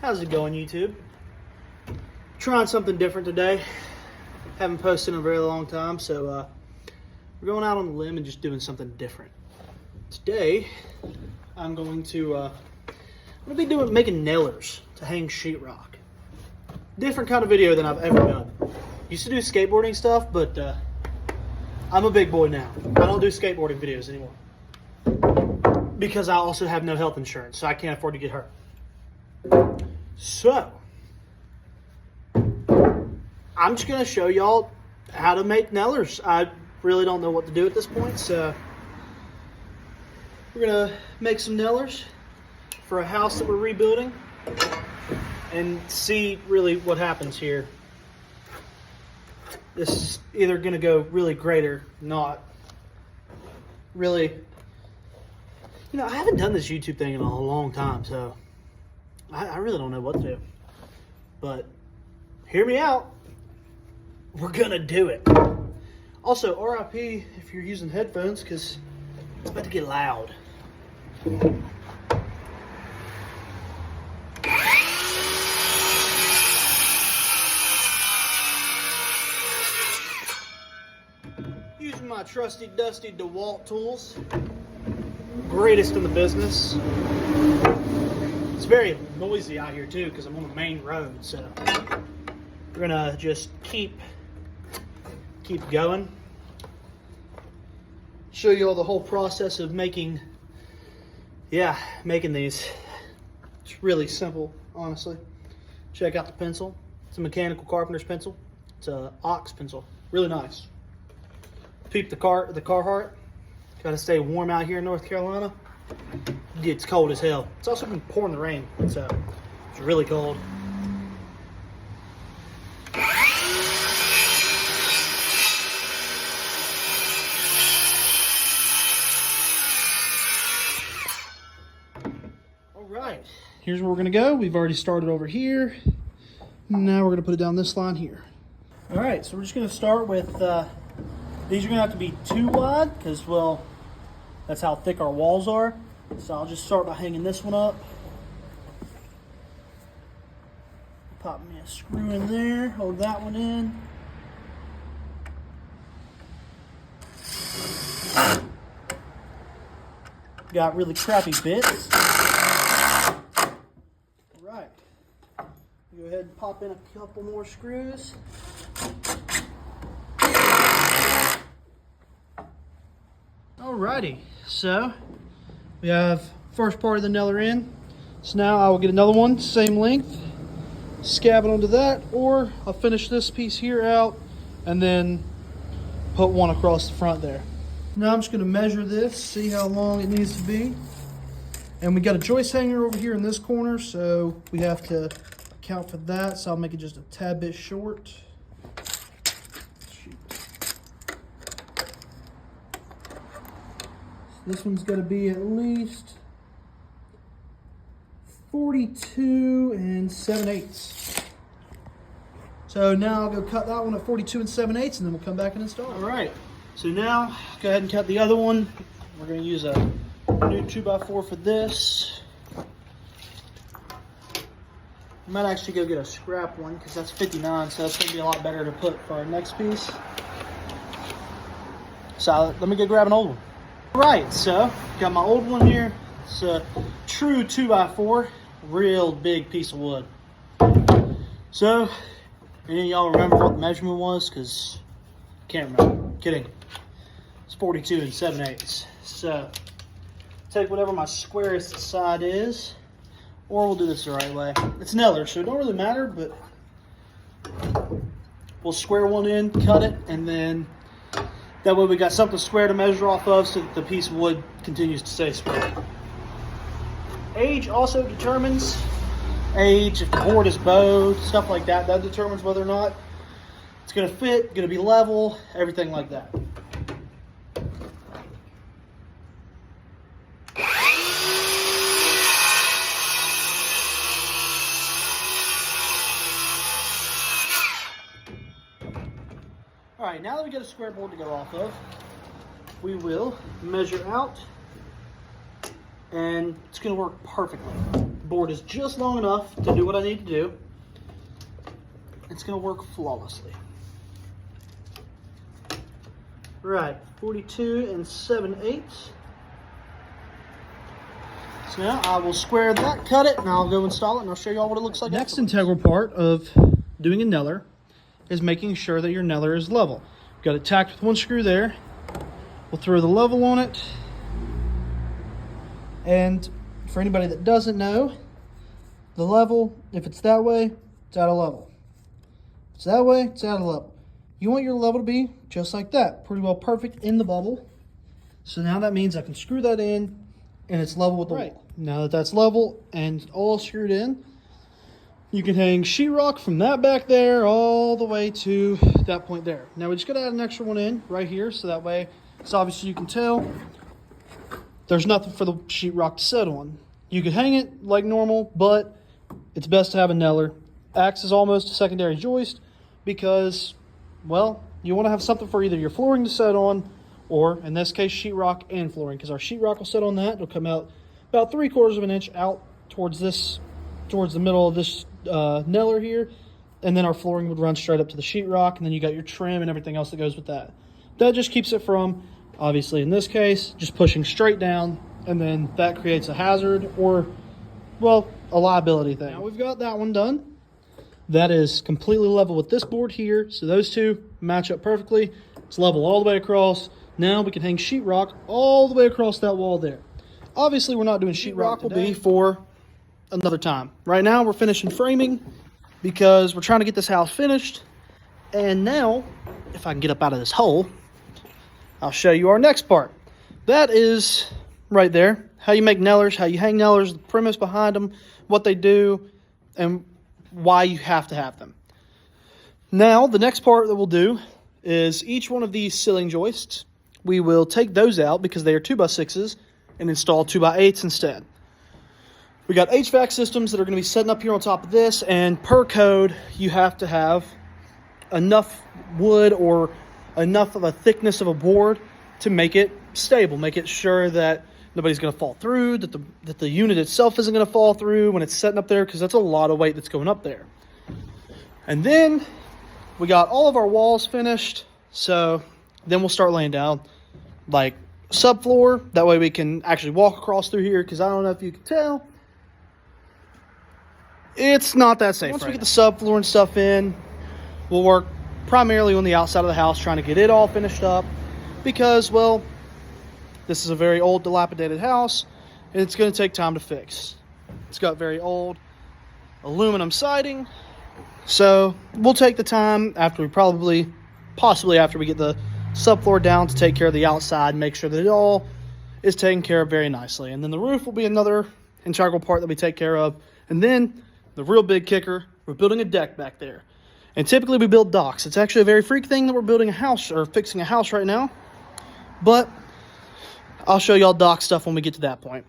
How's it going, YouTube? Trying something different today. Haven't posted in a very long time, so we're going out on the limb and just doing something different. Today, I'm going to be making nailers to hang sheetrock. Different kind of video than I've ever done. Used to do skateboarding stuff, but I'm a big boy now. I don't do skateboarding videos anymore because I also have no health insurance, so I can't afford to get hurt. So, I'm just going to show y'all how to make nailers. I really don't know what to do at this point, so we're going to make some nailers for a house that we're rebuilding and see really what happens here. This is either going to go really great or not. Really, I haven't done this YouTube thing in a long time, so I really don't know what to do. But hear me out. We're going to do it. Also, RIP if you're using headphones, because it's about to get loud. Using my trusty dusty DeWalt tools. Greatest in the business. It's very noisy out here too because I'm on the main road, so we're gonna just keep going. Show you all the whole process of making these. It's really simple, honestly. Check out the pencil. It's a mechanical carpenter's pencil. It's a ox pencil. Really nice. Peep the Carhartt. Got to stay warm out here in North Carolina. It's cold as hell. It's also been pouring the rain, so it's really cold. All right, here's where we're gonna go. We've already started over here. Now we're gonna put it down this line here. All right, so we're just gonna start with, these are gonna have to be 2 wide because, well, that's how thick our walls are. So I'll just start by hanging this one up. Pop me a screw in there, hold that one in. Got really crappy bits. All right, go ahead and pop in a couple more screws. Alrighty, so we have first part of the nailer in. So now I will get another one, same length, scab it onto that, or I'll finish this piece here out and then put one across the front there. Now I'm just going to measure this, see how long it needs to be. And we got a joist hanger over here in this corner, so we have to account for that. So I'll make it just a tad bit short. This one's got to be at least 42 7/8. So now I'll go cut that one at 42 7/8, and then we'll come back and install it. All right, so now go ahead and cut the other one. We're going to use a new 2x4 for this. I might actually go get a scrap one because that's 59, so that's going to be a lot better to put for our next piece. So let me go grab an old one. Right, so got my old one here. It's a true 2x4, real big piece of wood. So, any of y'all remember what the measurement was? Because I can't remember. Kidding. It's 42 7/8. So, take whatever my squarest side is, or we'll do this the right way. It's nailer, so it don't really matter, but we'll square one in, cut it, and then that way we got something square to measure off of so that the piece of wood continues to stay square. Age also determines age, if the board is bowed, stuff like that. That determines whether or not it's going to fit, going to be level, everything like that. All right, now that we got a square board to go off of, we will measure out, and it's going to work perfectly. board is just long enough to do what I need to do. It's going to work flawlessly. Right, 42 7/8. So now I will square that, cut it, and I'll go install it, and I'll show you all what it looks like. Next integral part of doing a Neller is making sure that your Neller is level. Got it tacked with one screw there. We'll throw the level on it. And for anybody that doesn't know, the level, if it's that way, it's out of level. If it's that way, it's out of level. You want your level to be just like that, pretty well perfect in the bubble. So now that means I can screw that in and it's level with the wall. Now that that's level and all screwed in, you can hang sheetrock from that back there all the way to that point there. Now we just gotta add an extra one in right here, so that way, so obviously you can tell there's nothing for the sheetrock to sit on. You could hang it like normal, but it's best to have a Neller. Acts as almost a secondary joist because, well, you want to have something for either your flooring to set on, or in this case, sheetrock and flooring, because our sheetrock will sit on that. It'll come out about 3/4 of an inch out towards the middle of this Neller here, and then our flooring would run straight up to the sheetrock, and then you got your trim and everything else that goes with that. That just keeps it from, obviously in this case, just pushing straight down, and then that creates a hazard or, well, a liability thing. Now we've got that one done. That is completely level with this board here, so those two match up perfectly. It's level all the way across. Now we can hang sheetrock all the way across that wall there. Obviously, we're not doing sheetrock today. Will be for another time. Right now, we're finishing framing because we're trying to get this house finished. And now, if I can get up out of this hole, I'll show you our next part. That is right there. How you make Nellers, how you hang Nellers, the premise behind them, what they do, and why you have to have them. Now, the next part that we'll do is each one of these ceiling joists, we will take those out because they are 2x6s and install 2x8s instead. We got HVAC systems that are going to be setting up here on top of this, and per code, you have to have enough wood or enough of a thickness of a board to make it stable, make it sure that nobody's going to fall through, that the unit itself isn't going to fall through when it's setting up there, because that's a lot of weight that's going up there. And then we got all of our walls finished, so then we'll start laying down like subfloor. That way we can actually walk across through here, because I don't know if you can tell, it's not that safe. Once we get the subfloor and stuff in, we'll work primarily on the outside of the house, trying to get it all finished up, because, well, this is a very old, dilapidated house, and it's going to take time to fix. It's got very old aluminum siding, so we'll take the time after possibly after we get the subfloor down, to take care of the outside and make sure that it all is taken care of very nicely. And then the roof will be another integral part that we take care of. And then the real big kicker, we're building a deck back there. And typically we build docks. It's actually a very freak thing that we're building a house or fixing a house right now, but I'll show y'all dock stuff when we get to that point.